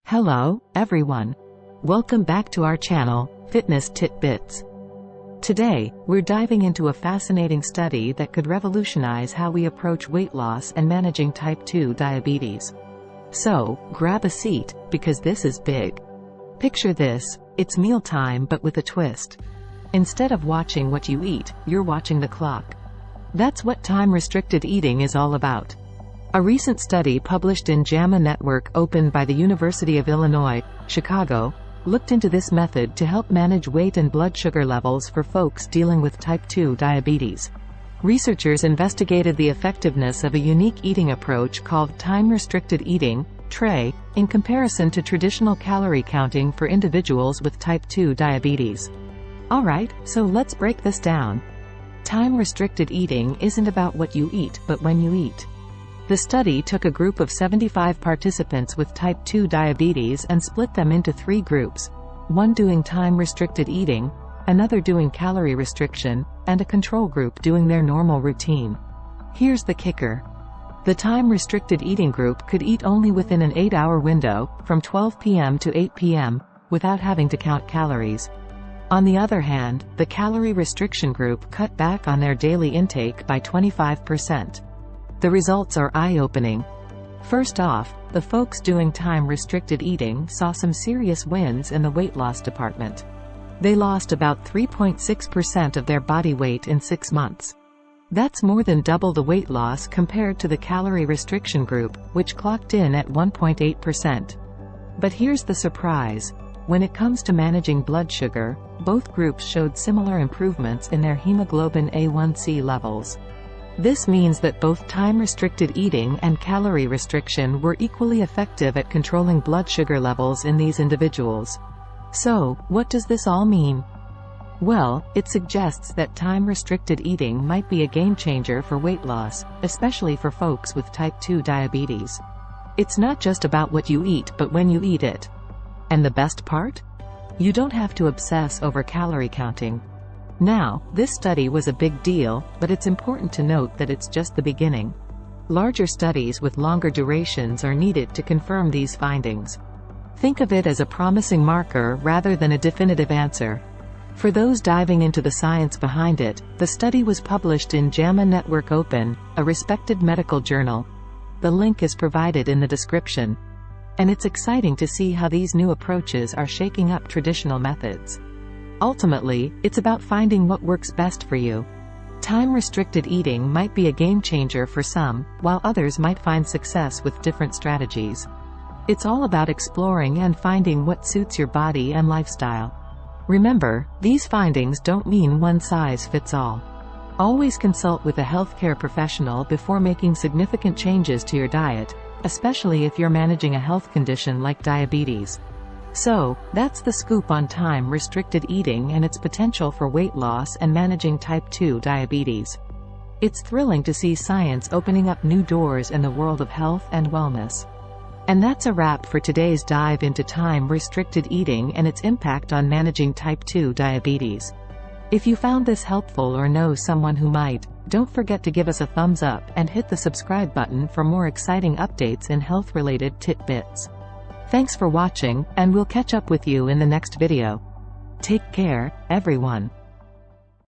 Hello, everyone. Welcome back to our channel, Fitness TitBitz. Today, we're diving into a fascinating study that could revolutionize how we approach weight loss and managing type 2 diabetes. So, grab a seat, because this is big. Picture this, it's mealtime but with a twist. Instead of watching what you eat, you're watching the clock. That's what time-restricted eating is all about. A recent study published in JAMA Network Open by the University of Illinois, Chicago, looked into this method to help manage weight and blood sugar levels for folks dealing with type 2 diabetes. Researchers investigated the effectiveness of a unique eating approach called time-restricted eating, TRE, in comparison to traditional calorie counting for individuals with type 2 diabetes. Alright, so let's break this down. Time-restricted eating isn't about what you eat, but when you eat. The study took a group of 75 participants with type 2 diabetes and split them into 3 groups, one doing time-restricted eating, another doing calorie restriction, and a control group doing their normal routine. Here's the kicker. The time-restricted eating group could eat only within an 8-hour window, from 12 p.m. to 8 p.m., without having to count calories. On the other hand, the calorie restriction group cut back on their daily intake by 25%. The results are eye-opening. First off, the folks doing time-restricted eating saw some serious wins in the weight loss department. They lost about 3.6% of their body weight in 6 months. That's more than double the weight loss compared to the calorie restriction group, which clocked in at 1.8%. But here's the surprise. When it comes to managing blood sugar, both groups showed similar improvements in their hemoglobin A1C levels. This means that both time-restricted eating and calorie restriction were equally effective at controlling blood sugar levels in these individuals. So, what does this all mean? Well, it suggests that time-restricted eating might be a game-changer for weight loss, especially for folks with type 2 diabetes. It's not just about what you eat but when you eat it. And the best part? You don't have to obsess over calorie counting. Now, this study was a big deal, but it's important to note that it's just the beginning. Larger studies with longer durations are needed to confirm these findings. Think of it as a promising marker rather than a definitive answer. For those diving into the science behind it, the study was published in JAMA Network Open, a respected medical journal. The link is provided in the description. And it's exciting to see how these new approaches are shaking up traditional methods. Ultimately, it's about finding what works best for you. Time-restricted eating might be a game-changer for some, while others might find success with different strategies. It's all about exploring and finding what suits your body and lifestyle. Remember, these findings don't mean one size fits all. Always consult with a healthcare professional before making significant changes to your diet, especially if you're managing a health condition like diabetes. So, that's the scoop on time-restricted eating and its potential for weight loss and managing type 2 diabetes. It's thrilling to see science opening up new doors in the world of health and wellness. And that's a wrap for today's dive into time-restricted eating and its impact on managing type 2 diabetes. If you found this helpful or know someone who might, don't forget to give us a thumbs up and hit the subscribe button for more exciting updates in health-related tidbits. Thanks for watching, and we'll catch up with you in the next video. Take care, everyone.